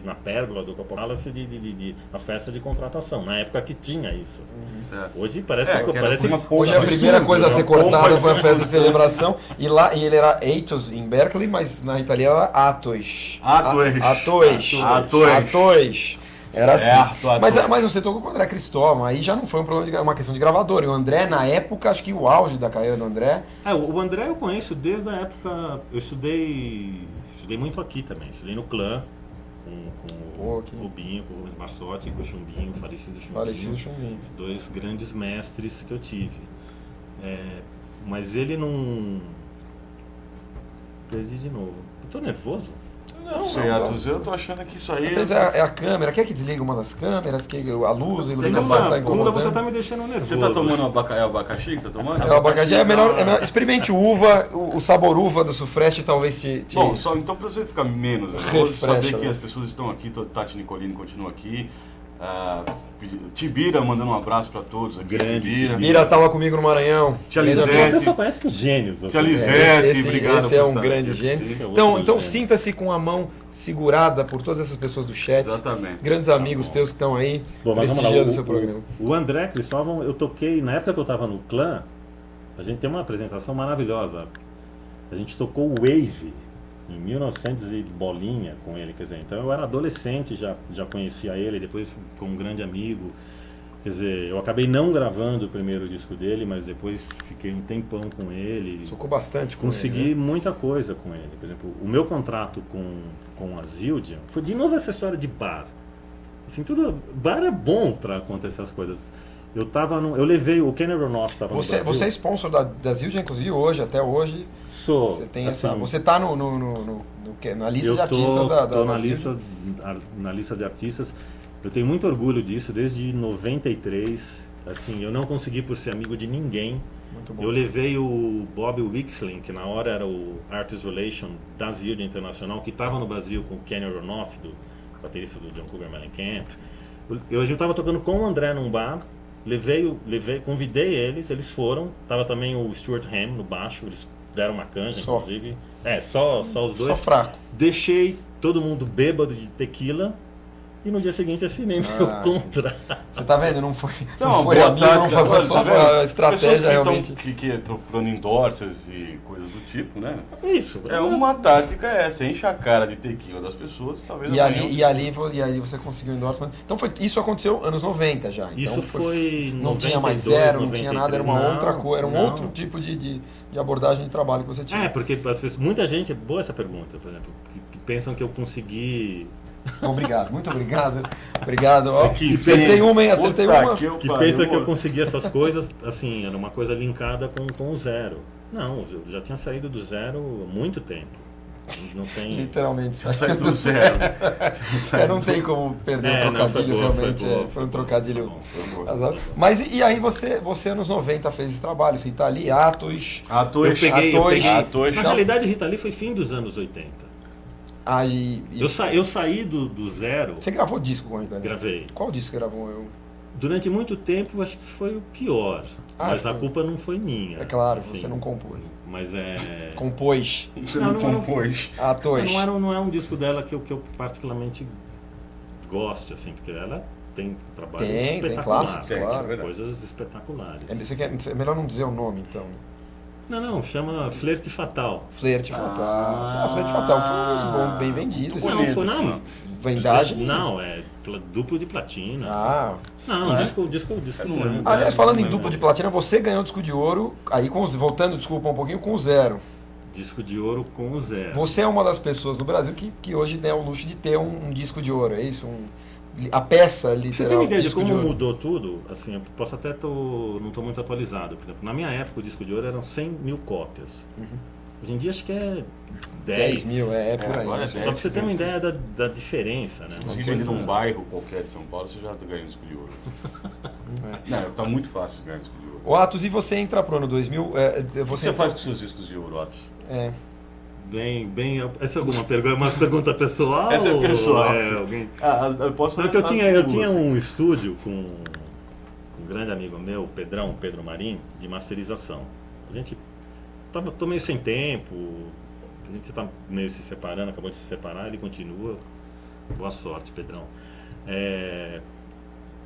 na Pérgola do Copacabana de a festa de contratação, na época que tinha isso. Hoje parece hoje a primeira coisa a ser cortada foi a festa de celebração e ele era Athos em Berkeley, mas na italiana era Athos. Era assim. Mas você tocou com o André Cristóvão, aí já não foi uma questão de gravador. E o André, na época, acho que o auge da carreira do André... o André eu conheço desde a época... Eu estudei muito aqui também. Estudei no Clã, com o Rubinho, com o Rubens Marsotti, com o Chumbinho, o falecido Chumbinho. Dois grandes mestres que eu tive. Mas ele não... Perdi de novo. Eu tô nervoso? Não sei, Atos, eu tô achando que isso aí... É a câmera, quer que desliga uma das câmeras, que a luz, a iluminação tá incomodando? Você tá me deixando nervoso. Você tá tomando abacaxi que você tá tomando? O abacaxi é melhor, experimente uva, o sabor uva do Sufreste talvez te... Bom, então pra você ficar menos nervoso, saber que as pessoas estão aqui, Tati Nicolini continua aqui, Tibira mandando um abraço pra todos aqui. Grande Tibira tava comigo no Maranhão. Tia Lisete. Você só conhece os gênios. Tia Lisete, obrigado. Esse é um grande gênio. Então sinta-se com a mão segurada por todas essas pessoas do chat. Exatamente. Grandes amigos teus que estão aí prestigiando o seu programa. O André Cristóvão, eu toquei, na época que eu estava no Clã, a gente tem uma apresentação maravilhosa. A gente tocou o Wave em 1900 e bolinha com ele, quer dizer, então eu era adolescente, já conhecia ele, depois como um grande amigo, quer dizer, eu acabei não gravando o primeiro disco dele, mas depois fiquei um tempão com ele. Tocou bastante com consegui ele, né? Muita coisa com ele, por exemplo, o meu contrato com a Zildjian foi de novo essa história de bar, assim, bar é bom para acontecer essas coisas. Eu levei o Kenny Aronoff, estava no Brasil. Você é sponsor da Zildjian, inclusive hoje, até hoje. Sou. Você tem assim, você está na lista de artistas da na lista de artistas. Eu tenho muito orgulho disso, desde 93. Assim, eu não consegui por ser amigo de ninguém. Muito bom. Eu levei o Bob Wixling, que na hora era o Artist Relation da Zildjian Internacional, que estava no Brasil com o Kenny Aronoff, do baterista do John Cougar Mellencamp. Eu estava tocando com o André num bar. Convidei eles foram. Tava também o Stuart Ham no baixo, eles deram uma canja, inclusive. Só os dois. Só fraco. Deixei todo mundo bêbado de tequila e no dia seguinte assinei meu contrato. Você tá vendo? Não foi só a estratégia realmente. Que estão procurando endorsers e coisas do tipo, né? Isso. É uma tática você enche a cara de tequila das pessoas, talvez... E ali você conseguiu o endorsement. Então isso aconteceu anos 90 já. Então isso foi não 92, tinha mais zero, 93, não tinha nada, era uma outra coisa, era um outro tipo de abordagem de trabalho que você tinha. Porque muita gente, boa essa pergunta, por exemplo, que pensam que eu consegui... Obrigado, muito obrigado. Obrigado. Acertei uma, hein? Acertei uma. Que pensa que eu consegui essas coisas, assim, era uma coisa linkada com o zero. Não, eu já tinha saído do zero há muito tempo. Não tem... Literalmente, saiu do zero. Não tem como perder o trocadilho, realmente. Foi um trocadilho. Mas e aí você anos 90 fez esse trabalho, Rita Lee, Atos. Eu peguei. Na realidade, Rita Lee foi fim dos anos 80. Eu saí do zero. Você gravou disco com a Rita Lee? Gravei. Qual disco você gravou? Durante muito tempo, acho que foi o pior. Mas a culpa não foi minha. É claro, assim, você não compôs. Mas Compôs. Não compôs. Não é um disco dela que eu particularmente goste, assim, porque ela tem trabalhos espetaculares. Tem clássicos, claro. Coisas espetaculares. É melhor não dizer o nome, então. Não, chama Flerte Fatal. Flerte Fatal. Flerte Fatal foi um bem vendido. Não. Vendagem? Não, é duplo de platina. Disco não. Aliás, falando em duplo de platina, você ganhou o disco de ouro, aí voltando, desculpa, um pouquinho, com o zero. Disco de ouro com o zero. Você é uma das pessoas no Brasil que hoje tem o luxo de ter um disco de ouro, é isso? A peça literal. Você tem uma ideia de como mudou tudo? Assim, eu posso até não estou muito atualizado. Por exemplo, na minha época o disco de ouro eram 100 mil cópias. Hoje em dia acho que é 10 mil, por aí. Só para você ter uma ideia da diferença, né? Se você vender num bairro qualquer de São Paulo, você já ganha um disco de ouro. Não, tá muito fácil ganhar disco de ouro. O Atos, e você entra pro ano 2000... O que você faz com seus discos de ouro, Atos? Essa é uma pergunta pessoal? Essa é pessoal. Alguém... eu posso fazer eu tinha um estúdio com um grande amigo meu, Pedro Marim, de masterização. A gente tô meio sem tempo, a gente tá meio se separando, acabou de se separar, ele continua. Boa sorte, Pedrão.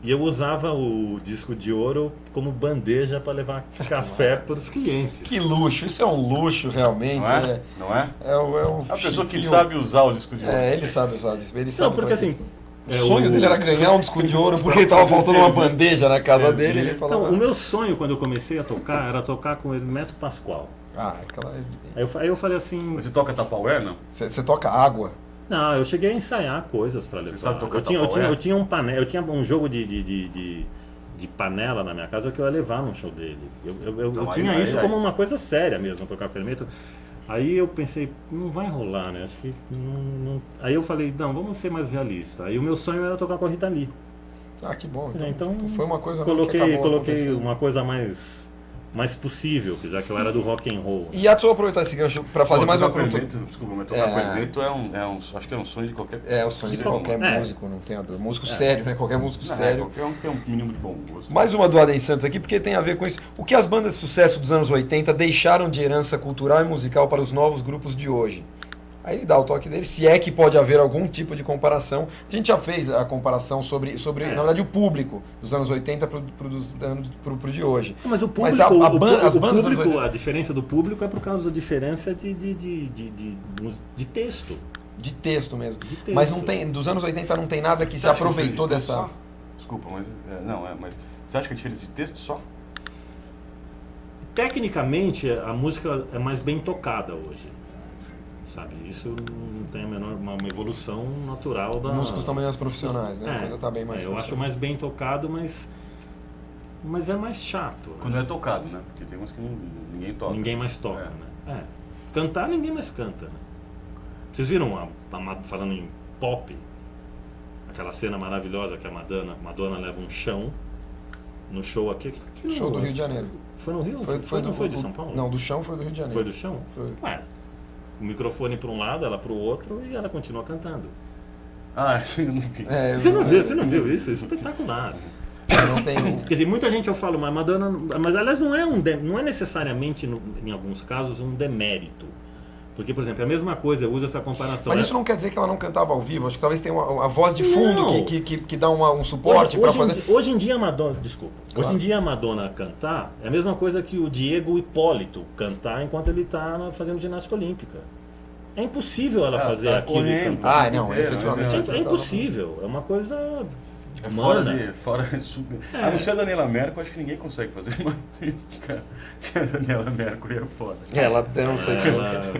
E eu usava o disco de ouro como bandeja para levar café para os clientes. Que luxo, isso é um luxo realmente. Não é? É a pessoa que sabe usar o disco de ouro. Ele sabe usar o disco. Ele sabe porque assim... O sonho dele era ganhar um disco de ouro porque estava faltando uma bandeja na casa dele. Ele falava... Não, o meu sonho quando eu comecei a tocar era tocar com o Hermeto Pascoal. Aquela... Aí eu falei assim... Mas você toca Tupperware, não? Você toca água? Não, eu cheguei a ensaiar coisas para levar. Você sabe tocar eu tinha um panela, eu tinha um jogo de panela na minha casa que eu ia levar no show dele. Eu tinha isso como uma coisa séria mesmo, tocar com o Hermeto. Aí eu pensei, não vai rolar, né? Acho que não... Aí eu falei, não, vamos ser mais realistas. Aí o meu sonho era tocar com a Rita Lee. Que bom. Então foi uma coisa coloquei uma coisa mais possível, já que eu era do rock and roll. E a sua aproveitar esse gancho para fazer mais uma pergunta. Desculpa, mas tocar com o Hermeto acho que é um sonho de qualquer pessoa. É o sonho de qualquer músico, não tem a dor. Músico sério, né? Qualquer músico sério. Qualquer um que tem um mínimo de bom gosto. Mais uma do Adem Santos aqui, porque tem a ver com isso. O que as bandas de sucesso dos anos 80 deixaram de herança cultural e musical para os novos grupos de hoje? Aí ele dá o toque dele, se é que pode haver algum tipo de comparação. A gente já fez a comparação sobre na verdade, o público dos anos 80 pro de hoje. Mas o público, a diferença do público é por causa da diferença de texto. De texto mesmo. De texto. Mas não tem, dos anos 80 não tem nada que se aproveitou dessa... Só? Desculpa, mas... mas você acha que é diferença de texto só? Tecnicamente, a música é mais bem tocada hoje. Sabe? Isso não tem uma evolução natural da... Músicos também mais profissionais, né? A coisa tá bem mais... Eu acho mais bem tocado, mas é mais chato. Quando é tocado, né? Porque tem música que ninguém toca. Ninguém mais toca, né? Cantar, ninguém mais canta, né? Vocês viram, falando em pop, aquela cena maravilhosa que a Madonna leva um chão no show aqui? Show do Rio de Janeiro. Foi no Rio? Não foi de São Paulo? Não, do chão foi do Rio de Janeiro. Foi do chão? Foi. O microfone para um lado, ela para o outro e ela continua cantando. Eu não vi. Você não viu isso? É espetacular. Não tem... Quer dizer, muita gente eu falo, mas Madonna... Mas aliás, não é necessariamente, em alguns casos, um demérito. Porque, por exemplo, é a mesma coisa, eu uso essa comparação. Mas isso não quer dizer que ela não cantava ao vivo. Acho que talvez tenha a voz de fundo que dá um suporte para fazer... Hoje em dia a Madonna... Desculpa. Claro. Hoje em dia a Madonna cantar é a mesma coisa que o Diego Hipólito cantar enquanto ele está fazendo ginástica olímpica. É impossível ela fazer aquilo. Efetivamente. É impossível. É uma coisa... A não ser a Daniela Mercury, acho que ninguém consegue fazer mais isso, cara. A Daniela Mercury é foda. Ela dança. Ela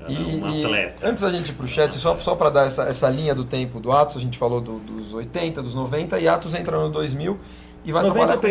é uma atleta. Antes da gente ir pro chat, só para dar essa linha do tempo do Atos, a gente falou dos 80, dos 90, e Atos entra no 2000 e vai trabalhar com...